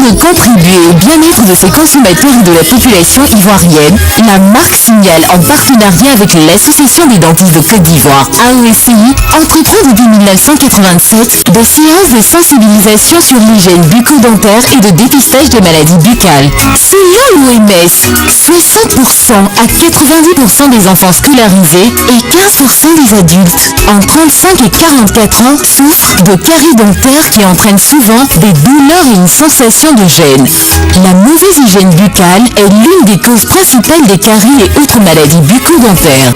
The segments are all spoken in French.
de contribuer au bien-être de ses consommateurs et de la population ivoirienne, la marque Signal, en partenariat avec l'Association des dentistes de Côte d'Ivoire, AOSI, entreprend depuis 1987 des séances de sensibilisation sur l'hygiène bucco-dentaire et de dépistage des maladies buccales. Selon l'OMS, 60% à 90% des enfants scolarisés et 15% des adultes entre 35 et 44 ans souffrent de caries dentaires qui entraînent souvent des douleurs et une sensation de gêne. La mauvaise hygiène buccale est l'une des causes principales des caries et autres maladies bucco-dentaires.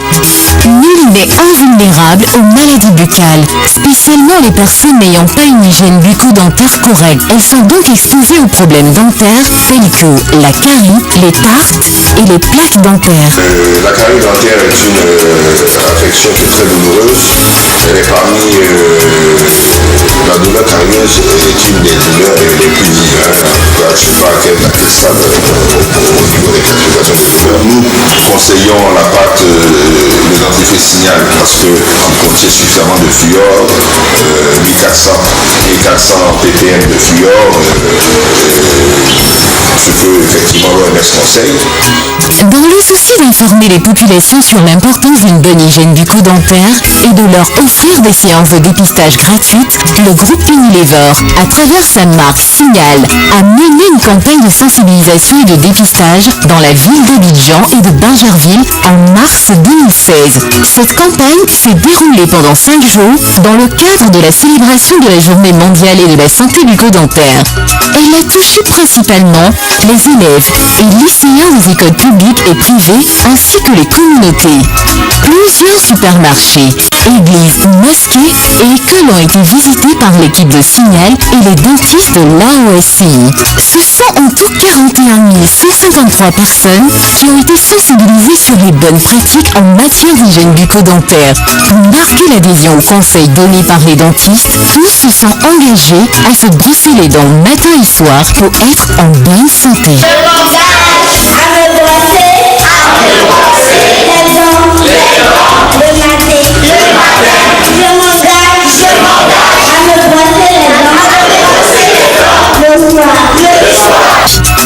Nul n'est invulnérable aux maladies buccales, spécialement les personnes n'ayant pas une hygiène bucco-dentaire correcte. Elles sont donc exposées aux problèmes dentaires tels que la carie, les tartes et les plaques dentaires. La carie dentaire est une affection qui est très douloureuse. Elle est parmi la douleur carieuse est une des douleurs les plus vives. Je ne sais pas à quel stade au niveau des classifications. Nous conseillons la pâte le dentifrice Signal parce qu'il contient suffisamment de fluor, 1400 ppm de fluor, ce que effectivement l'OMS conseille. Dans le souci d'informer les populations sur l'importance d'une bonne hygiène bucco-dentaire et de leur offrir des séances de dépistage gratuites, le groupe Unilever, à travers sa marque Signal, a mené une campagne de sensibilisation et de dépistage dans la ville d'Abidjan et de Bingerville en mars 2016. Cette campagne s'est déroulée pendant 5 jours dans le cadre de la célébration de la Journée mondiale et de la santé bucco-dentaire. Elle a touché principalement les élèves et lycéens des écoles publiques et privées ainsi que les communautés. Plusieurs supermarchés, églises, mosquées et écoles ont été visités par l'équipe de Signal et les dentistes de l'AOSI. Ce sont en tout 41 523 personnes qui ont été sensibilisées sur les bonnes pratiques en matière d'hygiène bucco-dentaire. Pour marquer l'adhésion aux conseils donnés par les dentistes, tous se sont engagés à se brosser les dents matin et soir pour être en bonne santé.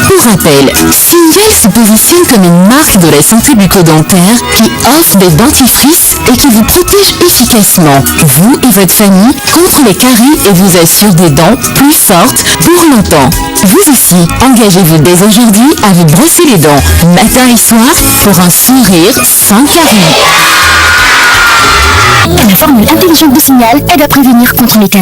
Pour rappel, Signal se positionne comme une marque de la santé bucco-dentaire qui offre des dentifrices et qui vous protège efficacement, vous et votre famille, contre les caries et vous assure des dents plus fortes pour longtemps. Vous aussi, engagez-vous dès aujourd'hui à vous brosser les dents matin et soir pour un sourire sans caries. La formule intelligente de Signal aide à prévenir contre les caries.